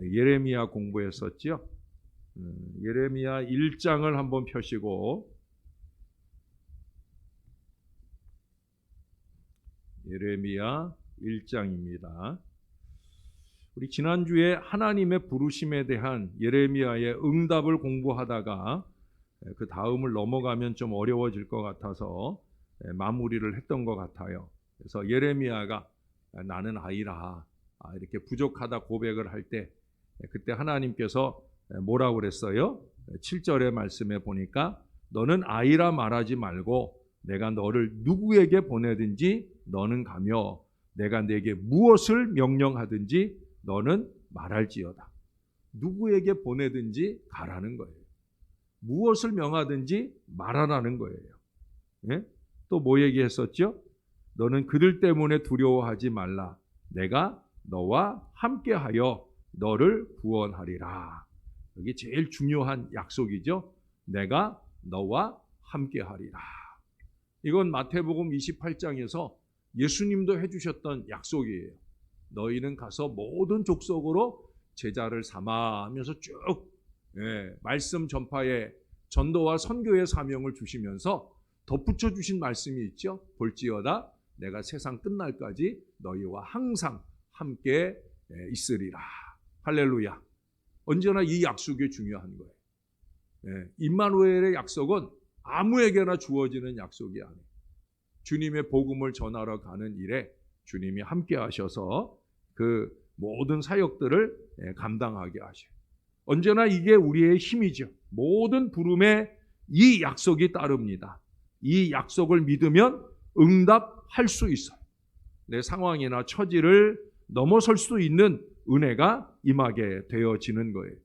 예레미야 공부했었죠. 예레미야 1장을 한번 펴시고, 예레미야 1장입니다. 우리 지난주에 하나님의 부르심에 대한 예레미야의 응답을 공부하다가 그 다음을 넘어가면 좀 어려워질 것 같아서 마무리를 했던 것 같아요. 그래서 예레미야가 나는 아이라 이렇게 부족하다 고백을 할 때, 그때 하나님께서 뭐라고 그랬어요? 7절의 말씀에 보니까 너는 아이라 말하지 말고 내가 너를 누구에게 보내든지 너는 가며 내가 내게 무엇을 명령하든지 너는 말할지어다. 누구에게 보내든지 가라는 거예요. 무엇을 명하든지 말하라는 거예요. 예? 또 뭐 얘기했었죠? 너는 그들 때문에 두려워하지 말라. 내가 너와 함께하여 너를 구원하리라. 여기 제일 중요한 약속이죠. 내가 너와 함께하리라. 이건 마태복음 28장에서 예수님도 해주셨던 약속이에요. 너희는 가서 모든 족속으로 제자를 삼아 하면서 쭉 말씀 전파의 전도와 선교의 사명을 주시면서 덧붙여 주신 말씀이 있죠. 볼지어다 내가 세상 끝날까지 너희와 항상 함께 있으리라. 할렐루야. 언제나 이 약속이 중요한 거예요. 임마누엘의 약속은 아무에게나 주어지는 약속이 아니에요. 주님의 복음을 전하러 가는 일에 주님이 함께 하셔서 그 모든 사역들을 감당하게 하셔요. 언제나 이게 우리의 힘이죠. 모든 부름에 이 약속이 따릅니다. 이 약속을 믿으면 응답할 수 있어요. 내 상황이나 처지를 넘어설 수 있는 은혜가 임하게 되어지는 거예요.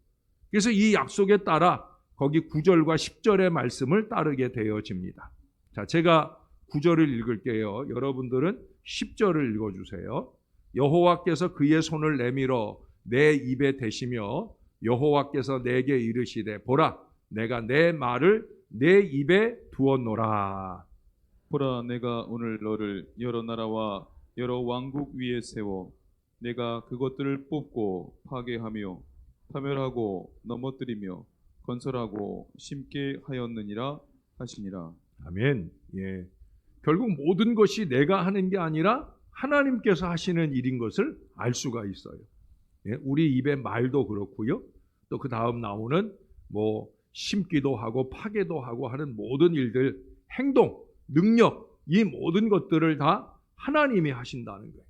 그래서 이 약속에 따라 거기 9절과 10절의 말씀을 따르게 되어집니다. 자, 제가 9절을 읽을게요. 여러분들은 10절을 읽어주세요. 여호와께서 그의 손을 내밀어 내 입에 대시며 여호와께서 내게 이르시되 보라 내가 내 말을 내 입에 두었노라. 보라 내가 오늘 너를 여러 나라와 여러 왕국 위에 세워 내가 그것들을 뽑고 파괴하며 파멸하고 넘어뜨리며 건설하고 심게 하였느니라 하시니라. 아멘. 예. 결국 모든 것이 내가 하는 게 아니라 하나님께서 하시는 일인 것을 알 수가 있어요. 예. 우리 입의 말도 그렇고요. 또 그 다음 나오는 심기도 하고 파괴도 하고 하는 모든 일들, 행동, 능력, 이 모든 것들을 다 하나님이 하신다는 거예요.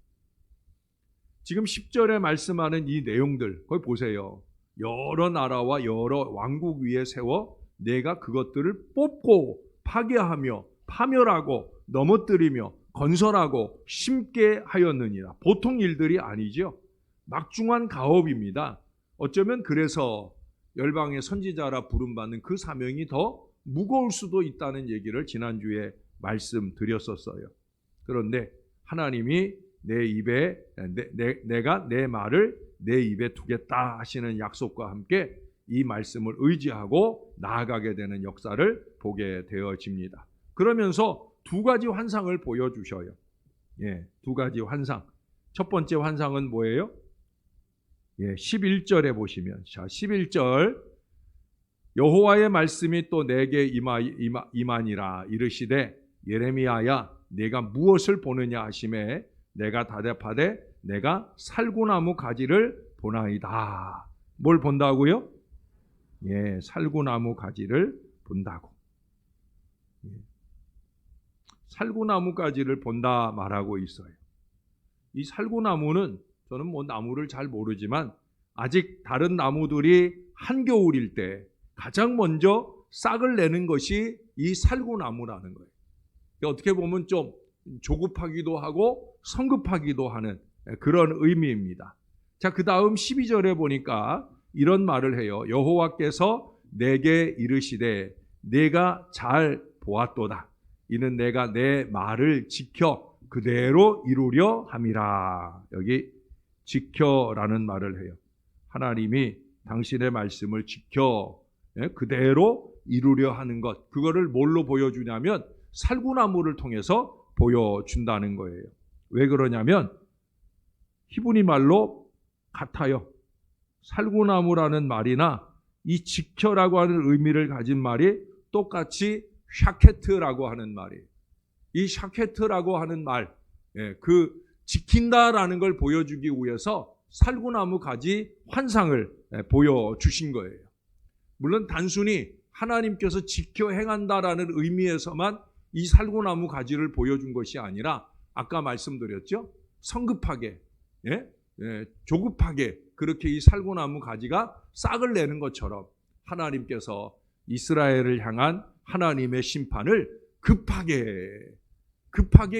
지금 10절에 말씀하는 이 내용들, 거기 보세요. 여러 나라와 여러 왕국 위에 세워 내가 그것들을 뽑고 파괴하며 파멸하고 넘어뜨리며 건설하고 심게 하였느니라. 보통 일들이 아니죠. 막중한 가업입니다. 어쩌면 그래서 열방의 선지자라 부름받는 그 사명이 더 무거울 수도 있다는 얘기를 지난주에 말씀드렸었어요. 그런데 하나님이 내 입에 내가 내 말을 내 입에 두겠다 하시는 약속과 함께 이 말씀을 의지하고 나아가게 되는 역사를 보게 되어집니다. 그러면서 두 가지 환상을 보여주셔요. 예, 두 가지 환상. 첫 번째 환상은 뭐예요? 11절에 보시면, 자, 11절 여호와의 말씀이 또 내게 임하니라 이르시되 예레미야야 내가 무엇을 보느냐 하시매 내가 대답하되 내가 살구나무 가지를 보나이다. 뭘 본다고요? 예, 살구나무 가지를 본다고. 예. 살구나무 가지를 본다 말하고 있어요. 이 살구나무는 저는 나무를 잘 모르지만 아직 다른 나무들이 한겨울일 때 가장 먼저 싹을 내는 것이 이 살구나무라는 거예요. 어떻게 보면 좀 조급하기도 하고 성급하기도 하는 그런 의미입니다. 자, 그 다음 12절에 보니까 이런 말을 해요. 여호와께서 내게 이르시되 내가 잘 보았도다. 이는 내가 내 말을 지켜 그대로 이루려 함이라. 여기 지켜라는 말을 해요. 하나님이 당신의 말씀을 지켜 그대로 이루려 하는 것, 그거를 뭘로 보여주냐면 살구나무를 통해서 보여준다는 거예요. 왜 그러냐면 히브리 말로 같아요. 살구나무라는 말이나 이 지켜라고 하는 의미를 가진 말이 똑같이 샤케트라고 하는 말이에요. 이 샤케트라고 하는 말, 그 지킨다라는 걸 보여주기 위해서 살구나무 가지 환상을 보여주신 거예요. 물론 단순히 하나님께서 지켜 행한다라는 의미에서만 이 살구나무 가지를 보여준 것이 아니라 아까 말씀드렸죠. 성급하게, 조급하게 그렇게 이 살구나무 가지가 싹을 내는 것처럼 하나님께서 이스라엘을 향한 하나님의 심판을 급하게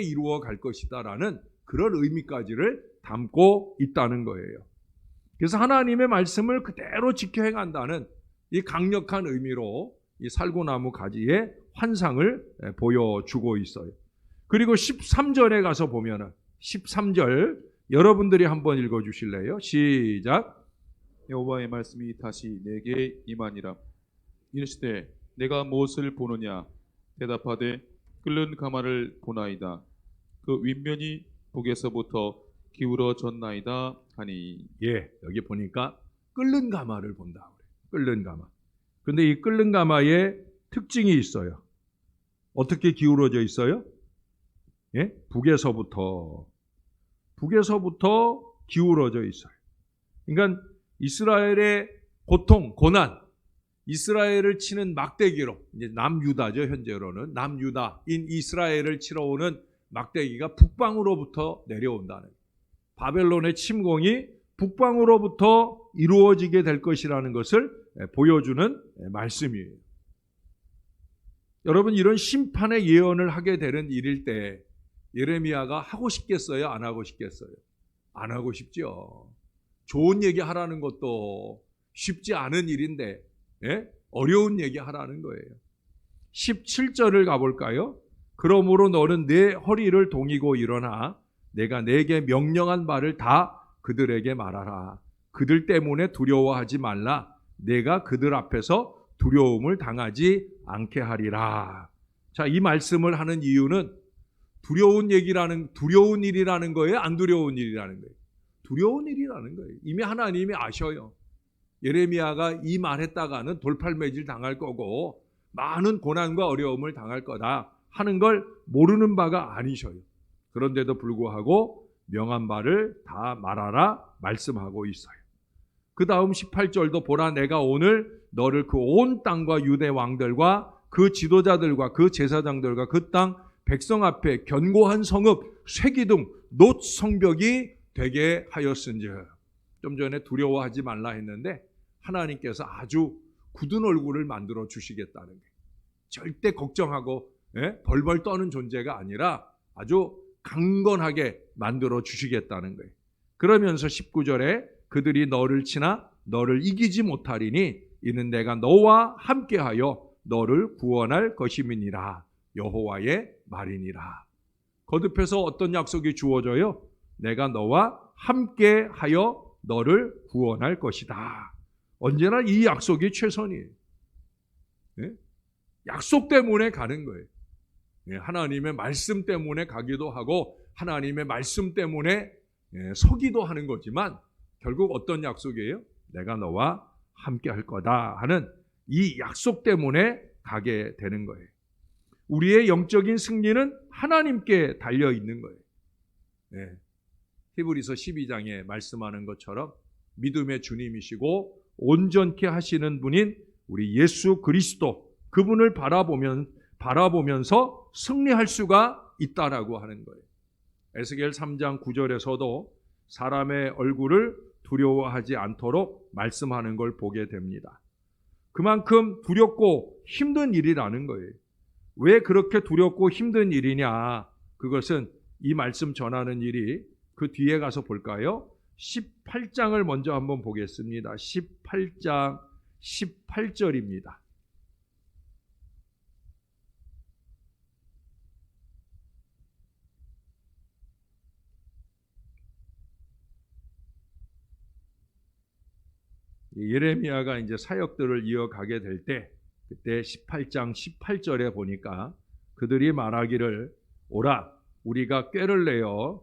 이루어 갈 것이다라는 그런 의미까지를 담고 있다는 거예요. 그래서 하나님의 말씀을 그대로 지켜 행한다는 이 강력한 의미로 이 살구나무 가지의 환상을 보여주고 있어요. 그리고 13절에 가서 보면은 13절 여러분들이 한번 읽어 주실래요? 시작. 여호와의 말씀이 다시 내게 임하니라. 이르시되 내가 무엇을 보느냐? 대답하되 끓는 가마를 보나이다. 그 윗면이 북에서부터 기울어졌나이다 하니. 여기 보니까 끓는 가마를 본다. 끓는 가마. 근데 이 끓는 가마에 특징이 있어요. 어떻게 기울어져 있어요? 북에서부터 기울어져 있어요. 그러니까 이스라엘의 고통, 고난, 이스라엘을 치는 막대기로, 이제 남유다죠, 현재로는 남유다인 이스라엘을 치러 오는 막대기가 북방으로부터 내려온다는, 바벨론의 침공이 북방으로부터 이루어지게 될 것이라는 것을 보여주는 말씀이에요. 여러분, 이런 심판의 예언을 하게 되는 일일 때 예레미야가 하고 싶겠어요? 안 하고 싶겠어요? 안 하고 싶죠. 좋은 얘기 하라는 것도 쉽지 않은 일인데 어려운 얘기 하라는 거예요. 17절을 가볼까요? 그러므로 너는 내 허리를 동이고 일어나 내가 내게 명령한 말을 다 그들에게 말하라. 그들 때문에 두려워하지 말라. 내가 그들 앞에서 두려움을 당하지 않게 하리라. 자, 이 말씀을 하는 이유는 두려운 일이라는 거예요? 안 두려운 일이라는 거예요? 두려운 일이라는 거예요. 이미 하나님이 아셔요. 예레미야가 이 말했다가는 돌팔매질 당할 거고 많은 고난과 어려움을 당할 거다 하는 걸 모르는 바가 아니셔요. 그런데도 불구하고 명한 바를 다 말하라 말씀하고 있어요. 그 다음 18절도 보라 내가 오늘 너를 그 온 땅과 유대 왕들과 그 지도자들과 그 제사장들과 그 땅 백성 앞에 견고한 성읍 쇠기둥 놋 성벽이 되게 하였은즉. 좀 전에 두려워하지 말라 했는데 하나님께서 아주 굳은 얼굴을 만들어 주시겠다는 거예요. 절대 걱정하고 벌벌 떠는 존재가 아니라 아주 강건하게 만들어 주시겠다는 거예요. 그러면서 19절에 그들이 너를 치나 너를 이기지 못하리니 이는 내가 너와 함께하여 너를 구원할 것임이니라. 여호와의 말이니라. 거듭해서 어떤 약속이 주어져요? 내가 너와 함께하여 너를 구원할 것이다. 언제나 이 약속이 최선이에요. 약속 때문에 가는 거예요. 하나님의 말씀 때문에 가기도 하고 하나님의 말씀 때문에 서기도 하는 거지만 결국 어떤 약속이에요? 내가 너와 함께 할 거다 하는 이 약속 때문에 가게 되는 거예요. 우리의 영적인 승리는 하나님께 달려 있는 거예요. 히브리서 12장에 말씀하는 것처럼 믿음의 주님이시고 온전케 하시는 분인 우리 예수 그리스도 그분을 바라보면서 승리할 수가 있다라고 하는 거예요. 에스겔 3장 9절에서도 사람의 얼굴을 두려워하지 않도록 말씀하는 걸 보게 됩니다. 그만큼 두렵고 힘든 일이라는 거예요. 왜 그렇게 두렵고 힘든 일이냐? 그것은 이 말씀 전하는 일이 그 뒤에 가서 볼까요? 18장을 먼저 한번 보겠습니다. 18장 18절입니다. 예레미야가 이제 사역들을 이어가게 될 때 그때 18장 18절에 보니까 그들이 말하기를 오라 우리가 꾀를 내어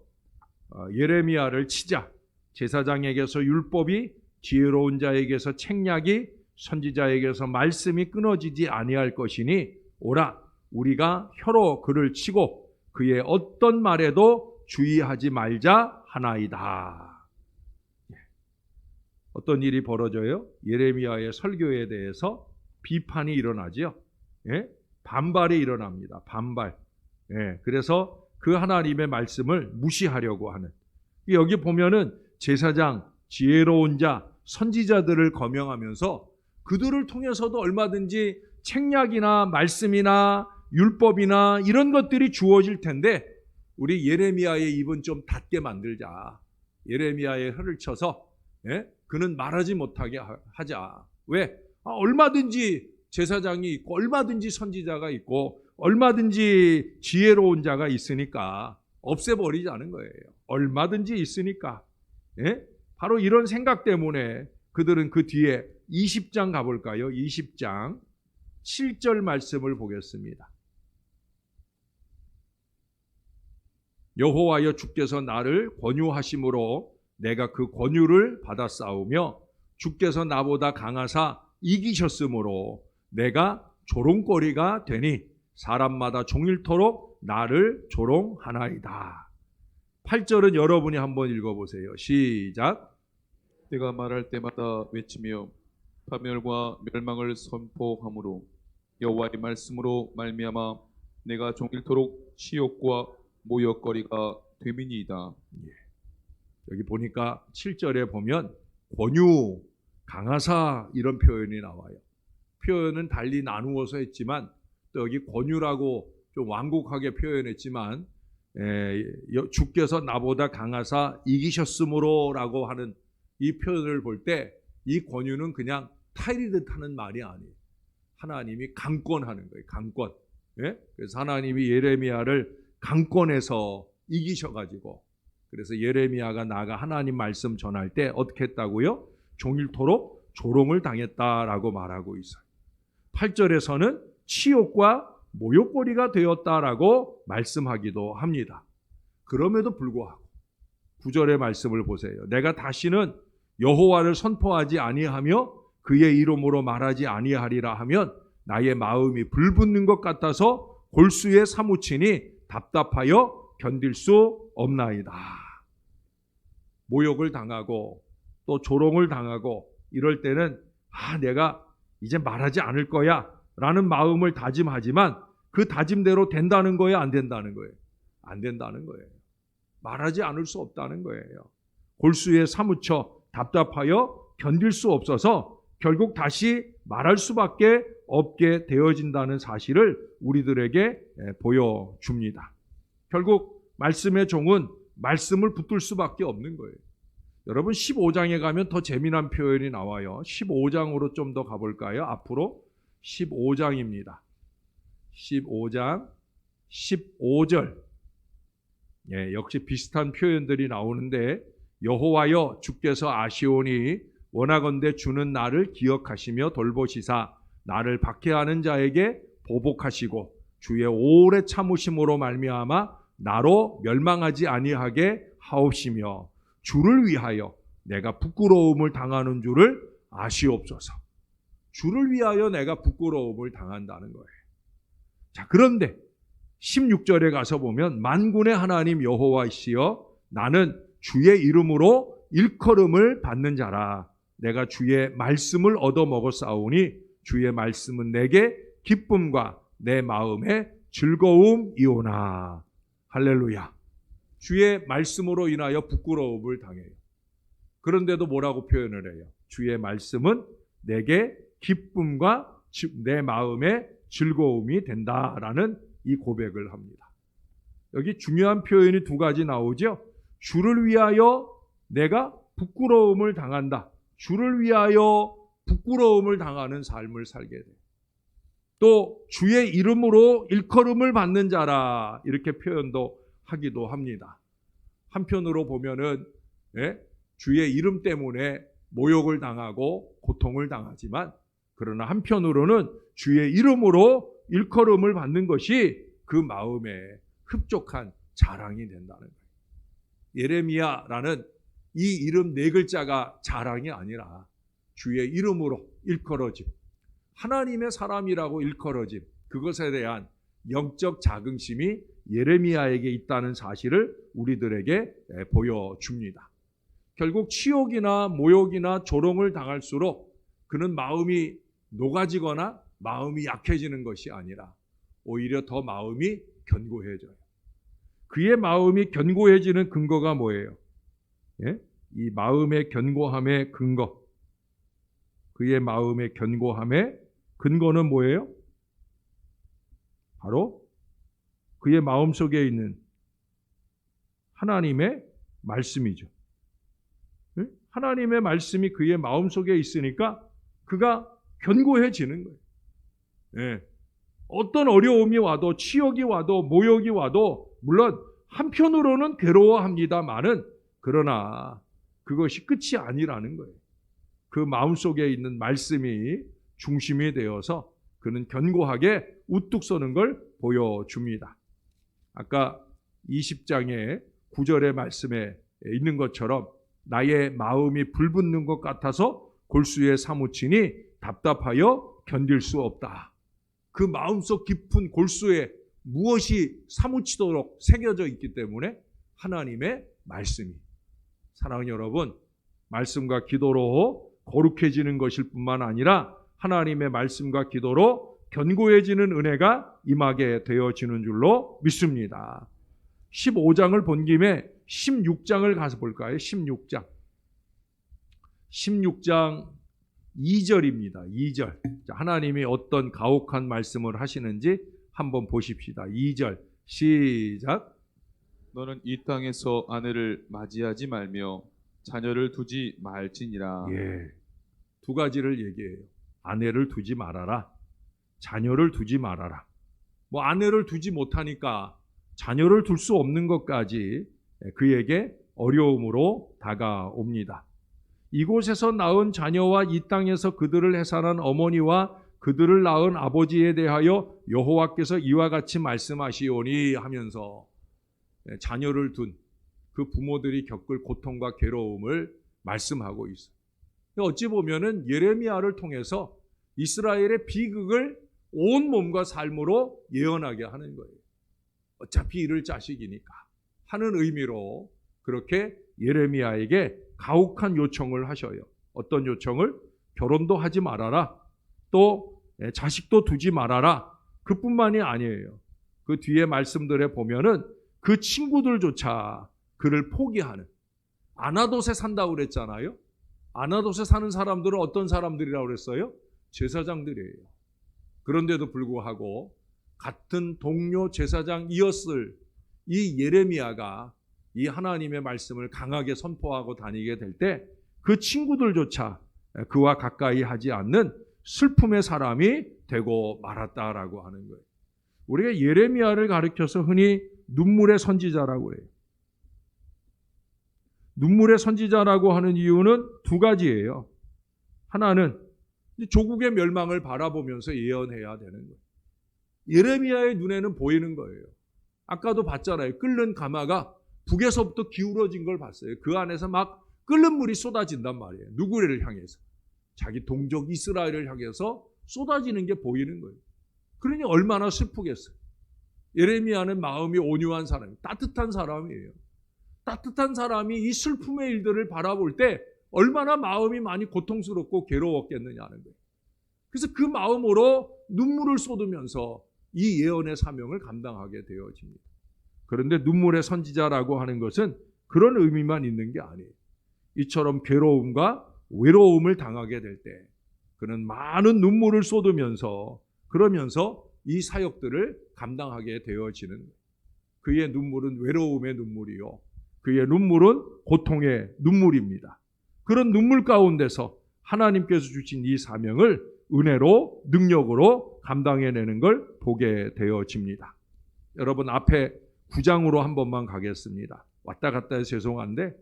예레미야를 치자 제사장에게서 율법이 지혜로운 자에게서 책략이 선지자에게서 말씀이 끊어지지 아니할 것이니 오라 우리가 혀로 그를 치고 그의 어떤 말에도 주의하지 말자 하나이다. 어떤 일이 벌어져요? 예레미야의 설교에 대해서 비판이 일어나지요. 예? 반발이 일어납니다. 반발. 예, 그래서 그 하나님의 말씀을 무시하려고 하는. 여기 보면은 제사장, 지혜로운 자, 선지자들을 거명하면서 그들을 통해서도 얼마든지 책략이나 말씀이나 율법이나 이런 것들이 주어질 텐데 우리 예레미야의 입은 좀 닫게 만들자. 예레미야의 혀를 쳐서 그는 말하지 못하게 하자. 왜? 얼마든지 제사장이 있고 얼마든지 선지자가 있고 얼마든지 지혜로운 자가 있으니까 없애버리자는 거예요. 얼마든지 있으니까. 바로 이런 생각 때문에 그들은 그 뒤에 20장 가볼까요? 20장 7절 말씀을 보겠습니다. 여호와여 주께서 나를 권유하심으로 내가 그 권유를 받아 싸우며 주께서 나보다 강하사 이기셨으므로 내가 조롱거리가 되니 사람마다 종일토록 나를 조롱하나이다. 8절은 여러분이 한번 읽어보세요. 시작. 내가 말할 때마다 외치며 파멸과 멸망을 선포함으로 여호와의 말씀으로 말미암아 내가 종일토록 치욕과 모욕거리가 됨이니이다. 여기 보니까 7절에 보면 권유, 강하사 이런 표현이 나와요. 표현은 달리 나누어서 했지만 또 여기 권유라고 좀 완곡하게 표현했지만 주께서 나보다 강하사 이기셨으므로 라고 하는 이 표현을 볼 때 이 권유는 그냥 타이르듯 하는 말이 아니에요. 하나님이 강권하는 거예요. 강권. 그래서 하나님이 예레미야를 강권해서 이기셔가지고 그래서 예레미야가 나가 하나님 말씀 전할 때 어떻게 했다고요? 종일토록 조롱을 당했다라고 말하고 있어요. 8절에서는 치욕과 모욕거리가 되었다라고 말씀하기도 합니다. 그럼에도 불구하고 9절의 말씀을 보세요. 내가 다시는 여호와를 선포하지 아니하며 그의 이름으로 말하지 아니하리라 하면 나의 마음이 불붙는 것 같아서 골수에 사무치니 답답하여 견딜 수 없나이다. 모욕을 당하고 또 조롱을 당하고 이럴 때는 내가 이제 말하지 않을 거야 라는 마음을 다짐하지만 그 다짐대로 된다는 거예요? 안 된다는 거예요? 안 된다는 거예요. 말하지 않을 수 없다는 거예요. 골수에 사무쳐 답답하여 견딜 수 없어서 결국 다시 말할 수밖에 없게 되어진다는 사실을 우리들에게 보여줍니다. 결국 말씀의 종은 말씀을 붙들 수밖에 없는 거예요. 여러분 15장에 가면 더 재미난 표현이 나와요. 15장으로 좀 더 가볼까요? 앞으로 15장입니다. 15장 15절 역시 비슷한 표현들이 나오는데 여호와여 주께서 아시오니 원하건대 주는 나를 기억하시며 돌보시사 나를 박해하는 자에게 보복하시고 주의 오래 참으심으로 말미암아 나로 멸망하지 아니하게 하옵시며 주를 위하여 내가 부끄러움을 당하는 줄을 아시옵소서. 주를 위하여 내가 부끄러움을 당한다는 거예요. 자, 그런데 16절에 가서 보면 만군의 하나님 여호와이시여 나는 주의 이름으로 일컬음을 받는 자라. 내가 주의 말씀을 얻어먹었사오니 주의 말씀은 내게 기쁨과 내 마음의 즐거움이오나. 할렐루야. 주의 말씀으로 인하여 부끄러움을 당해요. 그런데도 뭐라고 표현을 해요? 주의 말씀은 내게 기쁨과 내 마음의 즐거움이 된다라는 이 고백을 합니다. 여기 중요한 표현이 두 가지 나오죠. 주를 위하여 내가 부끄러움을 당한다. 주를 위하여 부끄러움을 당하는 삶을 살게 돼. 또 주의 이름으로 일컬음을 받는 자라 이렇게 표현도 하기도 합니다. 한편으로 보면은 주의 이름 때문에 모욕을 당하고 고통을 당하지만 그러나 한편으로는 주의 이름으로 일컬음을 받는 것이 그 마음에 흡족한 자랑이 된다는 거예요. 예레미야라는 이 이름 네 글자가 자랑이 아니라 주의 이름으로 일컬어짐, 하나님의 사람이라고 일컬어짐, 그것에 대한 영적 자긍심이 예레미야에게 있다는 사실을 우리들에게 보여줍니다. 결국 치욕이나 모욕이나 조롱을 당할수록 그는 마음이 녹아지거나 마음이 약해지는 것이 아니라 오히려 더 마음이 견고해져요. 그의 마음이 견고해지는 근거가 뭐예요? 예? 이 마음의 견고함의 근거, 그의 마음의 견고함의 근거는 뭐예요? 바로 그의 마음속에 있는 하나님의 말씀이죠. 하나님의 말씀이 그의 마음속에 있으니까 그가 견고해지는 거예요. 예. 어떤 어려움이 와도, 치욕이 와도, 모욕이 와도 물론 한편으로는 괴로워합니다마는 그러나 그것이 끝이 아니라는 거예요. 그 마음속에 있는 말씀이 중심이 되어서 그는 견고하게 우뚝 서는 걸 보여줍니다. 아까 20장의 9절의 말씀에 있는 것처럼 나의 마음이 불붙는 것 같아서 골수에 사무치니 답답하여 견딜 수 없다. 그 마음속 깊은 골수에 무엇이 사무치도록 새겨져 있기 때문에 하나님의 말씀이. 사랑하는 여러분, 말씀과 기도로 거룩해지는 것일 뿐만 아니라 하나님의 말씀과 기도로 견고해지는 은혜가 임하게 되어지는 줄로 믿습니다. 15장을 본 김에 16장을 가서 볼까요? 16장. 16장 2절입니다. 2절. 하나님이 어떤 가혹한 말씀을 하시는지 한번 보십시다. 2절 시작. 너는 이 땅에서 아내를 맞이하지 말며 자녀를 두지 말지니라. 예, 두 가지를 얘기해요. 아내를 두지 말아라. 자녀를 두지 말아라. 뭐 아내를 두지 못하니까 자녀를 둘 수 없는 것까지 그에게 어려움으로 다가옵니다. 이곳에서 낳은 자녀와 이 땅에서 그들을 해산한 어머니와 그들을 낳은 아버지에 대하여 여호와께서 이와 같이 말씀하시오니 하면서 자녀를 둔 그 부모들이 겪을 고통과 괴로움을 말씀하고 있어요. 어찌 보면은 예레미야를 통해서 이스라엘의 비극을 온 몸과 삶으로 예언하게 하는 거예요. 어차피 이를 자식이니까 하는 의미로 그렇게 예레미야에게 가혹한 요청을 하셔요. 어떤 요청을? 결혼도 하지 말아라. 또 자식도 두지 말아라. 그뿐만이 아니에요. 그 뒤에 말씀들에 보면은 그 친구들조차 그를 포기하는, 아나돗에 산다고 그랬잖아요. 아나돗에 사는 사람들은 어떤 사람들이라고 그랬어요? 제사장들이에요. 그런데도 불구하고 같은 동료 제사장이었을 이 예레미야가 이 하나님의 말씀을 강하게 선포하고 다니게 될 때 그 친구들조차 그와 가까이 하지 않는 슬픔의 사람이 되고 말았다라고 하는 거예요. 우리가 예레미야를 가리켜서 흔히 눈물의 선지자라고 해요. 눈물의 선지자라고 하는 이유는 두 가지예요. 하나는 조국의 멸망을 바라보면서 예언해야 되는 거예요. 예레미야의 눈에는 보이는 거예요. 아까도 봤잖아요. 끓는 가마가 북에서부터 기울어진 걸 봤어요. 그 안에서 막 끓는 물이 쏟아진단 말이에요. 누구를 향해서? 자기 동족 이스라엘을 향해서 쏟아지는 게 보이는 거예요. 그러니 얼마나 슬프겠어요. 예레미야는 마음이 온유한 사람, 따뜻한 사람이에요. 따뜻한 사람이 이 슬픔의 일들을 바라볼 때 얼마나 마음이 많이 고통스럽고 괴로웠겠느냐는 거예요. 그래서 그 마음으로 눈물을 쏟으면서 이 예언의 사명을 감당하게 되어집니다. 그런데 눈물의 선지자라고 하는 것은 그런 의미만 있는 게 아니에요. 이처럼 괴로움과 외로움을 당하게 될 때 그는 많은 눈물을 쏟으면서 그러면서 이 사역들을 감당하게 되어지는 거예요. 그의 눈물은 외로움의 눈물이요. 그의 눈물은 고통의 눈물입니다. 그런 눈물 가운데서 하나님께서 주신 이 사명을 은혜로 능력으로 감당해내는 걸 보게 되어집니다. 여러분 앞에 9장으로 한 번만 가겠습니다. 왔다 갔다 해서 죄송한데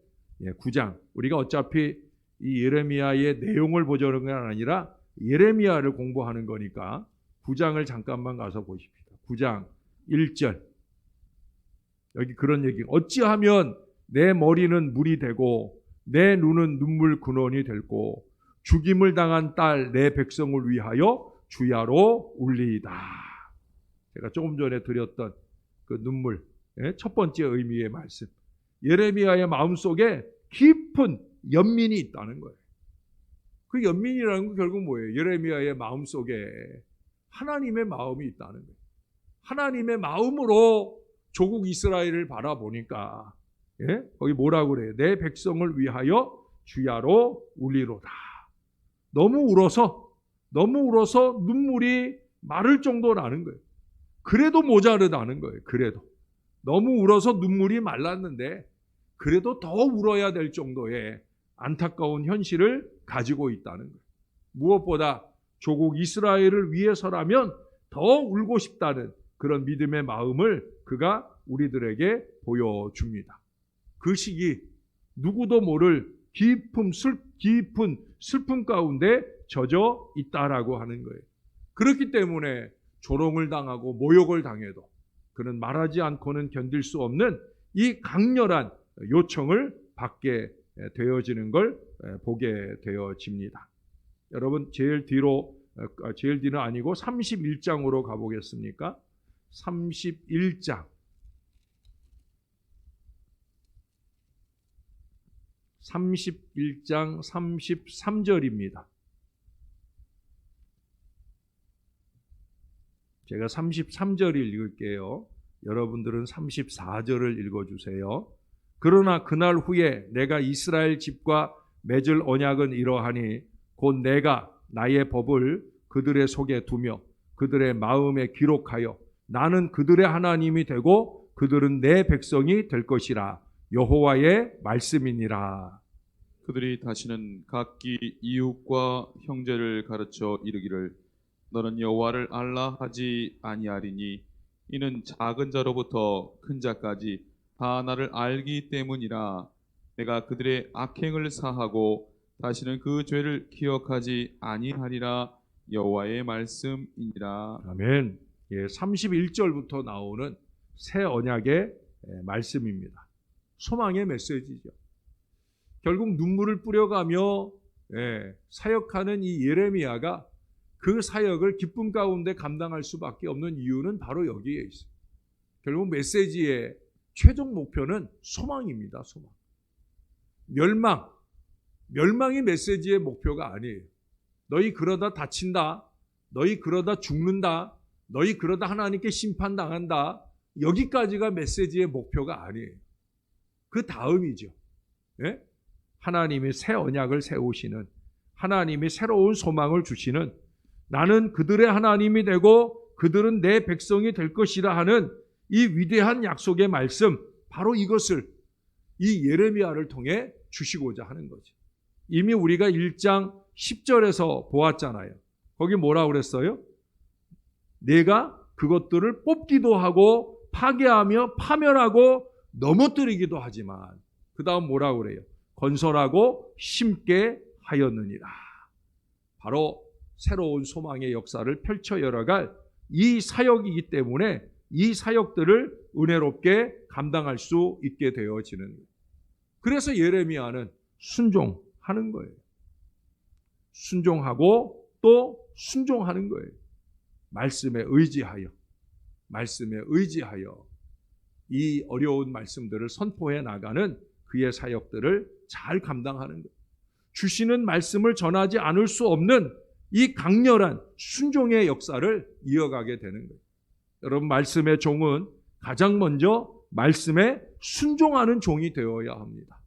9장 우리가 어차피 이 예레미야의 내용을 보자는 건 아니라 예레미야를 공부하는 거니까 9장을 잠깐만 가서 보십시다. 9장 1절 여기 그런 얘기 어찌하면 내 머리는 물이 되고 내 눈은 눈물 근원이 됐고 죽임을 당한 딸 내 백성을 위하여 주야로 울리이다. 제가 조금 전에 드렸던 그 눈물, 첫 번째 의미의 말씀. 예레미야의 마음속에 깊은 연민이 있다는 거예요. 그 연민이라는 건 결국 뭐예요? 예레미야의 마음속에 하나님의 마음이 있다는 거예요. 하나님의 마음으로 조국 이스라엘을 바라보니까 거기 뭐라고 그래요? 내 백성을 위하여 주야로 울리로다. 너무 울어서 눈물이 마를 정도라는 거예요. 그래도 모자르다는 거예요. 그래도 너무 울어서 눈물이 말랐는데 그래도 더 울어야 될 정도의 안타까운 현실을 가지고 있다는 거예요. 무엇보다 조국 이스라엘을 위해서라면 더 울고 싶다는 그런 믿음의 마음을 그가 우리들에게 보여줍니다. 그 시기 누구도 모를 깊은 슬픔 가운데 젖어 있다라고 하는 거예요. 그렇기 때문에 조롱을 당하고 모욕을 당해도 그는 말하지 않고는 견딜 수 없는 이 강렬한 요청을 받게 되어지는 걸 보게 되어집니다. 여러분 제일 뒤는 아니고 31장으로 가보겠습니까? 31장 33절입니다. 제가 33절을 읽을게요. 여러분들은 34절을 읽어주세요. 그러나 그날 후에 내가 이스라엘 집과 맺을 언약은 이러하니 곧 내가 나의 법을 그들의 속에 두며 그들의 마음에 기록하여 나는 그들의 하나님이 되고 그들은 내 백성이 될 것이라. 여호와의 말씀이니라. 그들이 다시는 각기 이웃과 형제를 가르쳐 이르기를 너는 여호와를 알라 하지 아니하리니 이는 작은 자로부터 큰 자까지 다 나를 알기 때문이라. 내가 그들의 악행을 사하고 다시는 그 죄를 기억하지 아니하리라. 여호와의 말씀이니라. 아멘. 31절부터 나오는 새 언약의 말씀입니다. 소망의 메시지죠. 결국 눈물을 뿌려가며 사역하는 이 예레미야가 그 사역을 기쁨 가운데 감당할 수밖에 없는 이유는 바로 여기에 있어요. 결국 메시지의 최종 목표는 소망입니다. 소망. 멸망이 메시지의 목표가 아니에요. 너희 그러다 다친다. 너희 그러다 죽는다. 너희 그러다 하나님께 심판당한다. 여기까지가 메시지의 목표가 아니에요. 그 다음이죠. 하나님이 새 언약을 세우시는, 하나님이 새로운 소망을 주시는, 나는 그들의 하나님이 되고 그들은 내 백성이 될 것이라 하는 이 위대한 약속의 말씀, 바로 이것을 이 예레미야를 통해 주시고자 하는 거죠. 이미 우리가 1장 10절에서 보았잖아요. 거기 뭐라고 그랬어요? 내가 그것들을 뽑기도 하고 파괴하며 파멸하고 넘어뜨리기도 하지만 그 다음 뭐라고 그래요? 건설하고 심게 하였느니라. 바로 새로운 소망의 역사를 펼쳐 열어갈 이 사역이기 때문에 이 사역들을 은혜롭게 감당할 수 있게 되어지는 거예요. 그래서 예레미야는 순종하는 거예요. 순종하고 또 순종하는 거예요. 말씀에 의지하여 이 어려운 말씀들을 선포해 나가는 그의 사역들을 잘 감당하는 거예요. 주시는 말씀을 전하지 않을 수 없는 이 강렬한 순종의 역사를 이어가게 되는 거예요. 여러분, 말씀의 종은 가장 먼저 말씀에 순종하는 종이 되어야 합니다.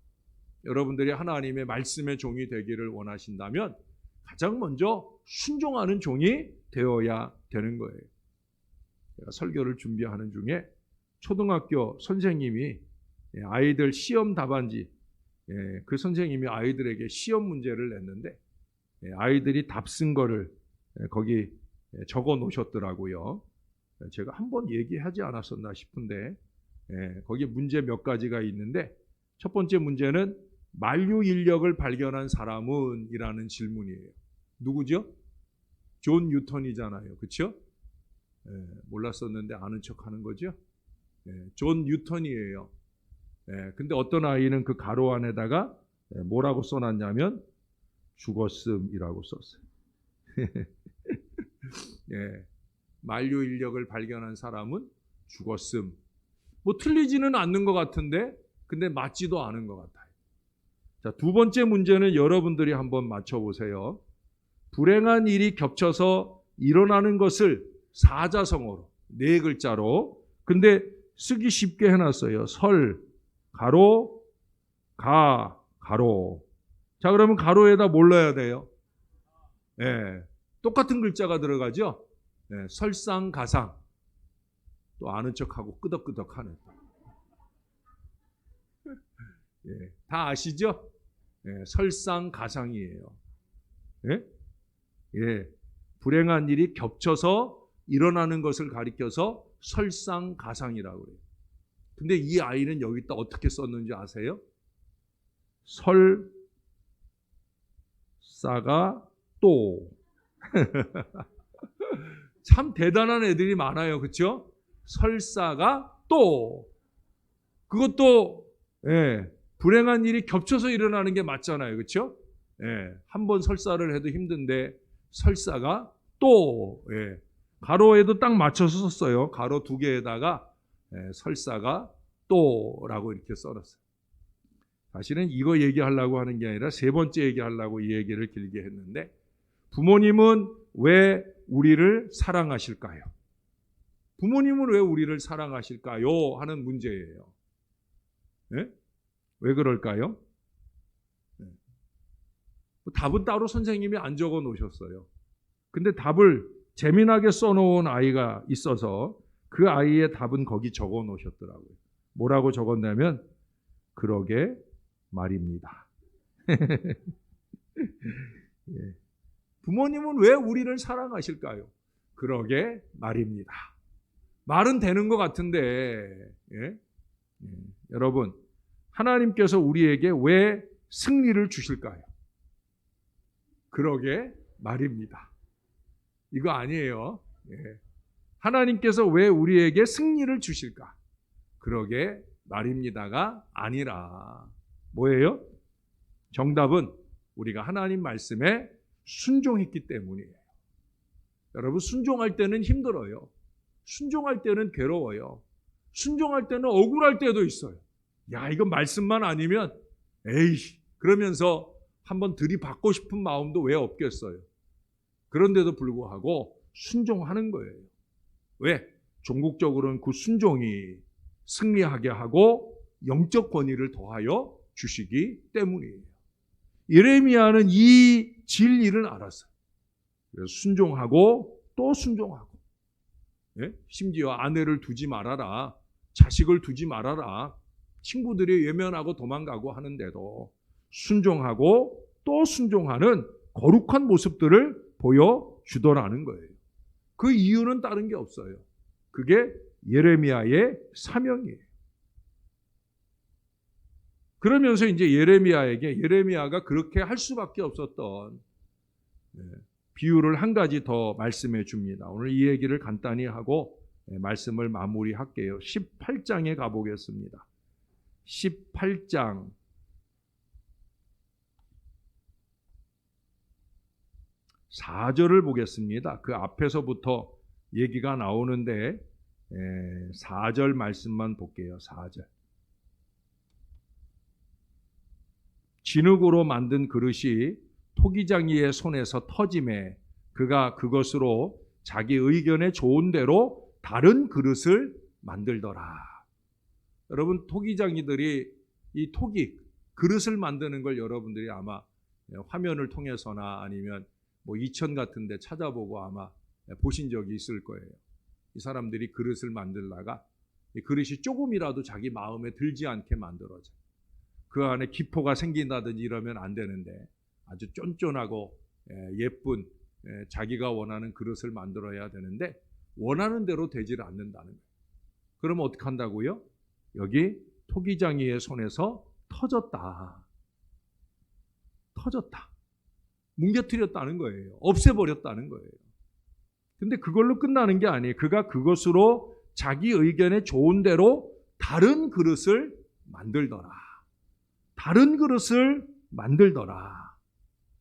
여러분들이 하나님의 말씀의 종이 되기를 원하신다면 가장 먼저 순종하는 종이 되어야 되는 거예요. 제가 설교를 준비하는 중에 초등학교 선생님이 아이들 시험 답안지, 그 선생님이 아이들에게 시험 문제를 냈는데 아이들이 답 쓴 거를 거기 적어 놓으셨더라고요. 제가 한번 얘기하지 않았었나 싶은데 거기 문제 몇 가지가 있는데 첫 번째 문제는 만유 인력을 발견한 사람은? 이라는 질문이에요. 누구죠? 존 뉴턴이잖아요. 그렇죠? 몰랐었는데 아는 척하는 거죠. 존 뉴턴이에요. 근데 어떤 아이는 그 가로 안에다가 뭐라고 써놨냐면 죽었음이라고 썼어요. 예, 만류 인력을 발견한 사람은 죽었음. 뭐 틀리지는 않는 것 같은데 근데 맞지도 않은 것 같아요. 자, 두 번째 문제는 여러분들이 한번 맞춰보세요. 불행한 일이 겹쳐서 일어나는 것을 사자성어로 네 글자로 근데 쓰기 쉽게 해놨어요. 설, 가로, 가, 가로. 자, 그러면 가로에다 뭘 넣어야 돼요? 예, 똑같은 글자가 들어가죠. 예, 설상가상. 또 아는 척하고 끄덕끄덕하는. 예, 다 아시죠? 예, 설상가상이에요. 예? 예, 불행한 일이 겹쳐서 일어나는 것을 가리켜서 설상가상이라고 그래요. 근데 이 아이는 여기다 어떻게 썼는지 아세요? 설사가 또. 참 대단한 애들이 많아요. 그렇죠? 설사가 또. 그것도 예, 불행한 일이 겹쳐서 일어나는 게 맞잖아요. 그렇죠? 예, 한 번 설사를 해도 힘든데 설사가 또. 예, 가로에도 딱 맞춰서 썼어요. 가로 두 개에다가 예, 설사가 또라고 이렇게 써놨어요. 사실은 이거 얘기하려고 하는 게 아니라 세 번째 얘기하려고 이 얘기를 길게 했는데 부모님은 왜 우리를 사랑하실까요? 부모님은 왜 우리를 사랑하실까요? 하는 문제예요. 네? 왜 그럴까요? 네. 답은 따로 선생님이 안 적어 놓으셨어요. 근데 답을 재미나게 써놓은 아이가 있어서 그 아이의 답은 거기 적어 놓으셨더라고요. 뭐라고 적었냐면 그러게 말입니다. 예. 부모님은 왜 우리를 사랑하실까요? 그러게 말입니다. 말은 되는 것 같은데 예? 여러분 하나님께서 우리에게 왜 승리를 주실까요? 그러게 말입니다. 이거 아니에요. 예. 하나님께서 왜 우리에게 승리를 주실까? 그러게 말입니다가 아니라 뭐예요? 정답은 우리가 하나님 말씀에 순종했기 때문이에요. 여러분 순종할 때는 힘들어요. 순종할 때는 괴로워요. 순종할 때는 억울할 때도 있어요. 야, 이거 말씀만 아니면 에이 그러면서 한번 들이받고 싶은 마음도 왜 없겠어요. 그런데도 불구하고 순종하는 거예요. 왜? 종국적으로는 그 순종이 승리하게 하고 영적 권위를 더하여 주시기 때문이에요. 예레미야는 이 진리를 알았어요. 그래서 순종하고 또 순종하고 예? 심지어 아내를 두지 말아라. 자식을 두지 말아라. 친구들이 외면하고 도망가고 하는데도 순종하고 또 순종하는 거룩한 모습들을 보여주더라는 거예요. 그 이유는 다른 게 없어요. 그게 예레미야의 사명이에요. 그러면서 이제 예레미야가 그렇게 할 수밖에 없었던 비유를 한 가지 더 말씀해 줍니다. 오늘 이 얘기를 간단히 하고 말씀을 마무리할게요. 18장에 가보겠습니다. 18장 4절을 보겠습니다. 그 앞에서부터 얘기가 나오는데 4절 말씀만 볼게요. 4절. 진흙으로 만든 그릇이 토기장이의 손에서 터짐에 그가 그것으로 자기 의견에 좋은 대로 다른 그릇을 만들더라. 여러분 토기장이들이 이 토기 그릇을 만드는 걸 여러분들이 아마 화면을 통해서나 아니면 뭐 이천 같은 데 찾아보고 아마 보신 적이 있을 거예요. 이 사람들이 그릇을 만들다가 이 그릇이 조금이라도 자기 마음에 들지 않게 만들어져. 그 안에 기포가 생긴다든지 이러면 안 되는데 아주 쫀쫀하고 예쁜 자기가 원하는 그릇을 만들어야 되는데 원하는 대로 되질 않는다는 거예요. 그러면 어떻게 한다고요? 여기 토기장이의 손에서 터졌다. 뭉개뜨렸다는 거예요. 없애버렸다는 거예요. 근데 그걸로 끝나는 게 아니에요. 그가 그것으로 자기 의견에 좋은 대로 다른 그릇을 만들더라. 다른 그릇을 만들더라.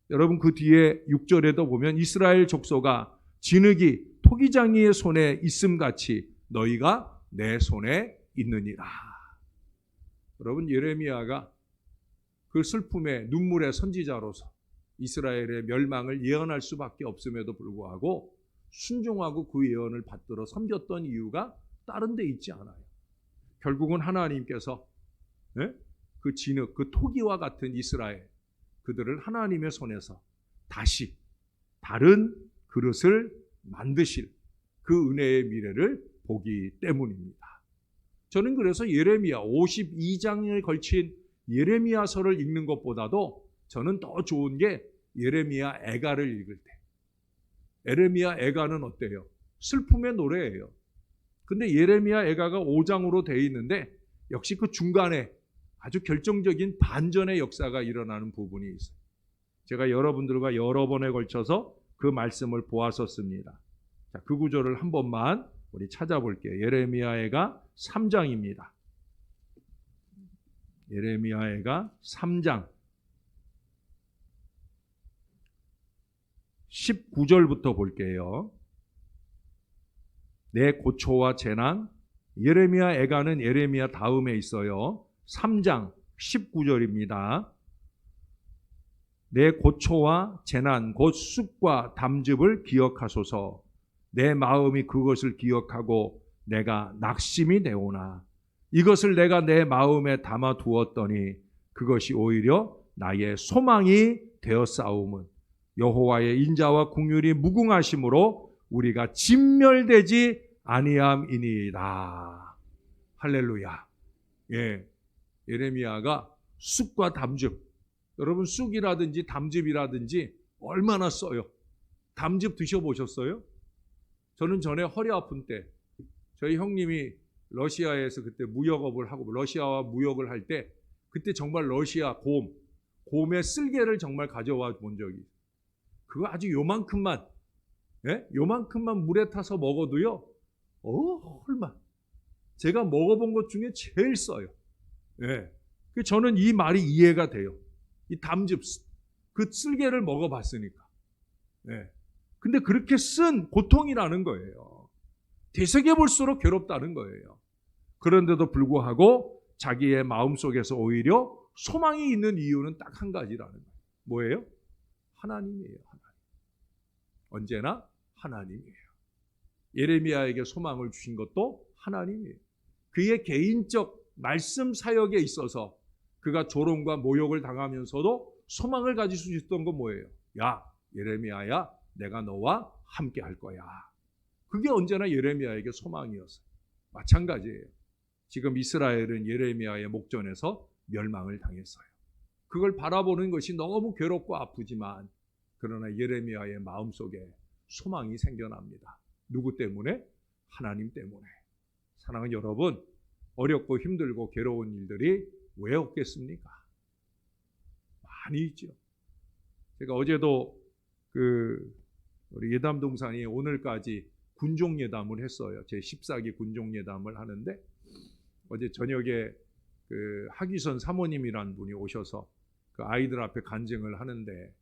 여러분 그 뒤에 6절에도 보면 이스라엘 족속아 진흙이 토기장이의 손에 있음같이 너희가 내 손에 있느니라. 여러분 예레미야가 그 슬픔의 눈물의 선지자로서 이스라엘의 멸망을 예언할 수밖에 없음에도 불구하고 순종하고 그 예언을 받들어 섬겼던 이유가 다른 데 있지 않아요. 결국은 하나님께서 그 진흙, 그 토기와 같은 이스라엘 그들을 하나님의 손에서 다시 다른 그릇을 만드실 그 은혜의 미래를 보기 때문입니다. 저는 그래서 예레미야 52장에 걸친 예레미야서를 읽는 것보다도 저는 더 좋은 게 예레미야 애가를 읽을 때. 예레미야 애가는 어때요? 슬픔의 노래예요. 근데 예레미야 애가가 5장으로 되어 있는데 역시 그 중간에 아주 결정적인 반전의 역사가 일어나는 부분이 있어요. 제가 여러분들과 여러 번에 걸쳐서 그 말씀을 보았었습니다. 자, 그 구절을 한 번만 우리 찾아볼게요. 예레미야애가 3장입니다. 예레미야애가 3장 19절부터 볼게요. 내 고초와 재난. 예레미야 애가는 예레미야 다음에 있어요. 3장 19절입니다. 내 고초와 재난 곧 쑥과 담즙을 기억하소서. 내 마음이 그것을 기억하고 내가 낙심이 되오나 이것을 내가 내 마음에 담아 두었더니 그것이 오히려 나의 소망이 되었사오면 여호와의 인자와 긍휼이 무궁하심으로 우리가 진멸되지 아니함이니이다. 할렐루야. 예, 예레미야가 쑥과 담즙. 여러분 쑥이라든지 담즙이라든지 얼마나 써요? 담즙 드셔보셨어요? 저는 전에 허리 아픈 때 저희 형님이 러시아에서 그때 무역업을 하고 러시아와 무역을 할 때 그때 정말 러시아 곰의 쓸개를 정말 가져와 본 적이 있어요. 그거 아주 요만큼만 요만큼만 물에 타서 먹어도요. 얼마 제가 먹어본 것 중에 제일 써요. 예. 저는 이 말이 이해가 돼요. 이 담즙 그 쓸개를 먹어봤으니까. 예. 근데 그렇게 쓴 고통이라는 거예요. 되새겨 볼수록 괴롭다는 거예요. 그런데도 불구하고 자기의 마음속에서 오히려 소망이 있는 이유는 딱 한 가지라는 거예요. 뭐예요? 하나님이에요. 하나님. 언제나 하나님이에요. 예레미야에게 소망을 주신 것도 하나님이에요. 그의 개인적 말씀 사역에 있어서 그가 조롱과 모욕을 당하면서도 소망을 가질 수 있었던 건 뭐예요? 야, 예레미야야, 내가 너와 함께 할 거야. 그게 언제나 예레미야에게 소망이었어요. 마찬가지예요. 지금 이스라엘은 예레미야의 목전에서 멸망을 당했어요. 그걸 바라보는 것이 너무 괴롭고 아프지만 그러나 예레미야의 마음속에 소망이 생겨납니다. 누구 때문에? 하나님 때문에. 사랑하는 여러분, 어렵고 힘들고 괴로운 일들이 왜 없겠습니까? 많이 있죠. 제가 어제도 우리 예담동산이 오늘까지 군종예담을 했어요. 제 14기 군종예담을 하는데 어제 저녁에 하기선 사모님이란 분이 오셔서 그 아이들 앞에 간증을 하는데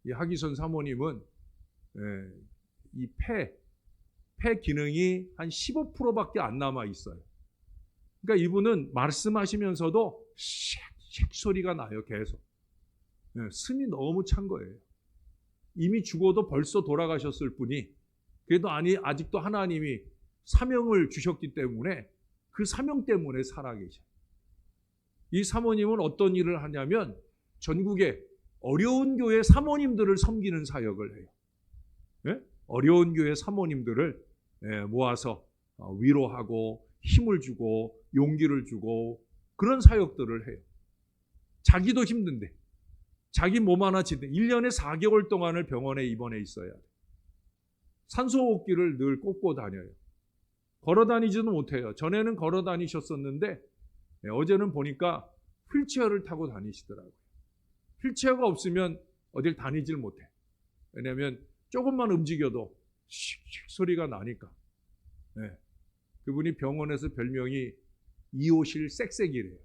이 하기선 사모님은 이 폐 기능이 한 15%밖에 안 남아 있어요. 그러니까 이분은 말씀하시면서도 쉑쉑 소리가 나요. 계속. 숨이 너무 찬 거예요. 이미 죽어도 벌써 돌아가셨을 분이 그래도 아직도 하나님이 사명을 주셨기 때문에 그 사명 때문에 살아계셔요. 이 사모님은 어떤 일을 하냐면 전국에 어려운 교회 사모님들을 섬기는 사역을 해요. 어려운 교회 사모님들을 모아서 위로하고 힘을 주고 용기를 주고 그런 사역들을 해요. 자기도 힘든데 자기 몸 하나 지는데 1년에 4개월 동안을 병원에 입원해 있어야 돼요. 산소호흡기를 늘 꽂고 다녀요. 걸어 다니지는 못해요. 전에는 걸어 다니셨었는데 어제는 보니까 휠체어를 타고 다니시더라고요. 휠체어가 없으면 어딜 다니질 못해. 왜냐하면 조금만 움직여도 슉슉 소리가 나니까. 그분이 병원에서 별명이 이호실 쌕쌕이래요.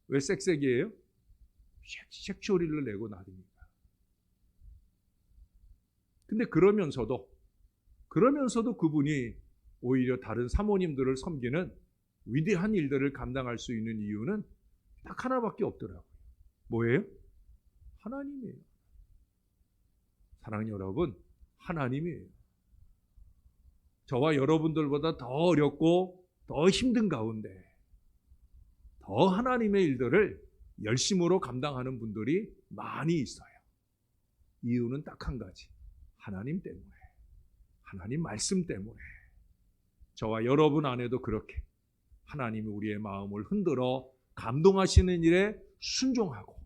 왜 쌕쌕이에요? 색소리를 내고 나릅니다. 근데 그러면서도 그분이 오히려 다른 사모님들을 섬기는 위대한 일들을 감당할 수 있는 이유는 딱 하나밖에 없더라고요. 뭐예요? 하나님이에요. 사랑하는 여러분, 하나님이에요. 저와 여러분들보다 더 어렵고 더 힘든 가운데 더 하나님의 일들을 열심으로 감당하는 분들이 많이 있어요. 이유는 딱 한 가지. 하나님 때문에. 하나님 말씀 때문에. 저와 여러분 안에도 그렇게 하나님이 우리의 마음을 흔들어 감동하시는 일에 순종하고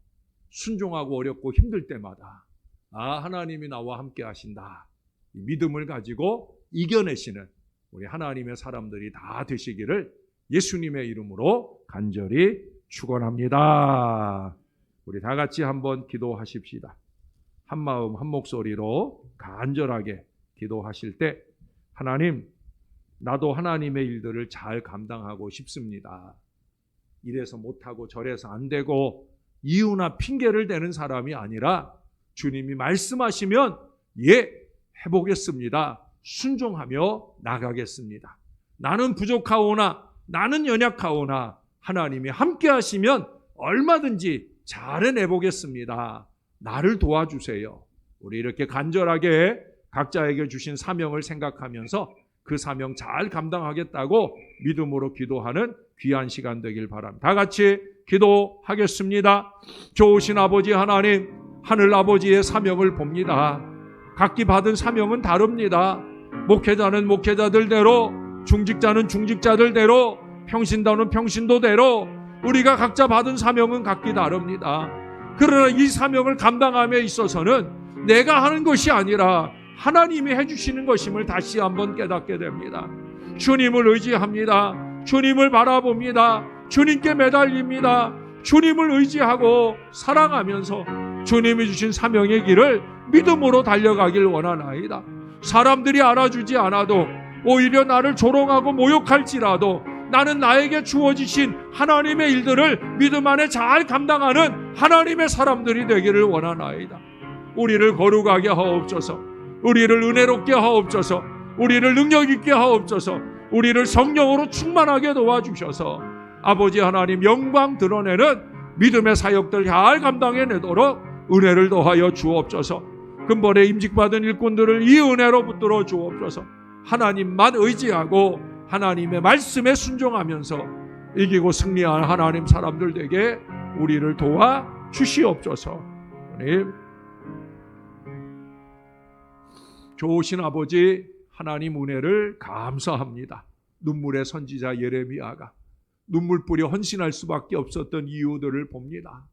어렵고 힘들 때마다 하나님이 나와 함께 하신다. 이 믿음을 가지고 이겨내시는 우리 하나님의 사람들이 다 되시기를 예수님의 이름으로 간절히 축원합니다. 우리 다 같이 한번 기도하십시다. 한 마음 한 목소리로 간절하게 기도하실 때 하나님, 나도 하나님의 일들을 잘 감당하고 싶습니다. 이래서 못하고 저래서 안 되고 이유나 핑계를 대는 사람이 아니라 주님이 말씀하시면 해보겠습니다. 순종하며 나가겠습니다. 나는 부족하오나 나는 연약하오나 하나님이 함께 하시면 얼마든지 잘 해내보겠습니다. 나를 도와주세요. 우리 이렇게 간절하게 각자에게 주신 사명을 생각하면서 그 사명 잘 감당하겠다고 믿음으로 기도하는 귀한 시간 되길 바랍니다. 다 같이 기도하겠습니다. 좋으신 아버지 하나님, 하늘 아버지의 사명을 봅니다. 각기 받은 사명은 다릅니다. 목회자는 목회자들대로, 중직자는 중직자들대로, 평신도는 평신도대로 우리가 각자 받은 사명은 각기 다릅니다. 그러나 이 사명을 감당함에 있어서는 내가 하는 것이 아니라 하나님이 해주시는 것임을 다시 한번 깨닫게 됩니다. 주님을 의지합니다. 주님을 바라봅니다. 주님께 매달립니다. 주님을 의지하고 사랑하면서 주님이 주신 사명의 길을 믿음으로 달려가길 원하나이다. 사람들이 알아주지 않아도 오히려 나를 조롱하고 모욕할지라도 나는 나에게 주어지신 하나님의 일들을 믿음 안에 잘 감당하는 하나님의 사람들이 되기를 원하나이다. 우리를 거룩하게 하옵소서. 우리를 은혜롭게 하옵소서. 우리를 능력 있게 하옵소서. 우리를 성령으로 충만하게 도와주셔서 아버지 하나님 영광 드러내는 믿음의 사역들 잘 감당해내도록 은혜를 더하여 주옵소서. 근본에 임직받은 일꾼들을 이 은혜로 붙들어 주옵소서. 하나님만 의지하고 하나님의 말씀에 순종하면서 이기고 승리한 하나님 사람들 되게 우리를 도와 주시옵소서. 하나님, 좋으신 아버지 하나님 은혜를 감사합니다. 눈물의 선지자 예레미야가 눈물 뿌려 헌신할 수밖에 없었던 이유들을 봅니다.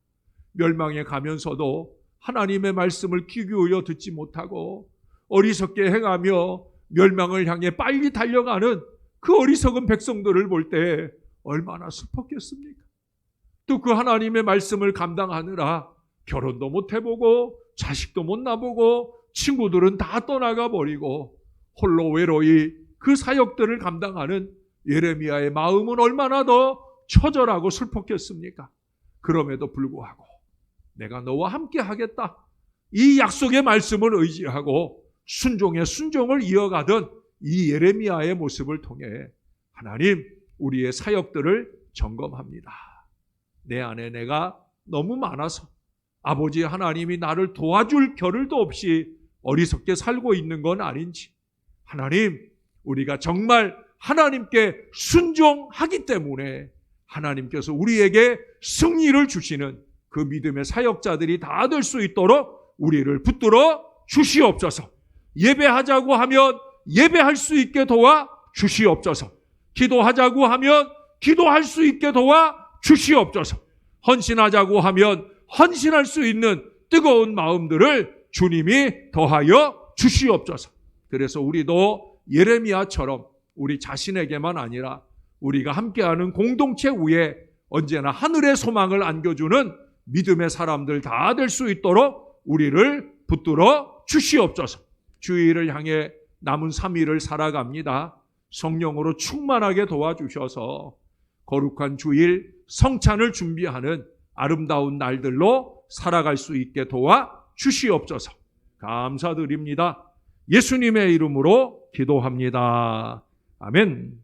멸망에 가면서도 하나님의 말씀을 귀 기울여 듣지 못하고 어리석게 행하며 멸망을 향해 빨리 달려가는 그 어리석은 백성들을 볼 때 얼마나 슬펐겠습니까? 또 그 하나님의 말씀을 감당하느라 결혼도 못 해보고 자식도 못 낳아보고 친구들은 다 떠나가 버리고 홀로 외로이 그 사역들을 감당하는 예레미야의 마음은 얼마나 더 처절하고 슬펐겠습니까? 그럼에도 불구하고 내가 너와 함께 하겠다. 이 약속의 말씀을 의지하고 순종의 순종을 이어가던 이 예레미야의 모습을 통해 하나님, 우리의 사역들을 점검합니다. 내 안에 내가 너무 많아서 아버지 하나님이 나를 도와줄 겨를도 없이 어리석게 살고 있는 건 아닌지, 하나님, 우리가 정말 하나님께 순종하기 때문에 하나님께서 우리에게 승리를 주시는 그 믿음의 사역자들이 다 될 수 있도록 우리를 붙들어 주시옵소서. 예배하자고 하면 예배할 수 있게 도와 주시옵소서. 기도하자고 하면 기도할 수 있게 도와 주시옵소서. 헌신하자고 하면 헌신할 수 있는 뜨거운 마음들을 주님이 더하여 주시옵소서. 그래서 우리도 예레미야처럼 우리 자신에게만 아니라 우리가 함께하는 공동체 위에 언제나 하늘의 소망을 안겨주는 믿음의 사람들 다 될 수 있도록 우리를 붙들어 주시옵소서. 주일을 향해 남은 3일을 살아갑니다. 성령으로 충만하게 도와주셔서 거룩한 주일 성찬을 준비하는 아름다운 날들로 살아갈 수 있게 도와 주시옵소서. 감사드립니다. 예수님의 이름으로 기도합니다. 아멘.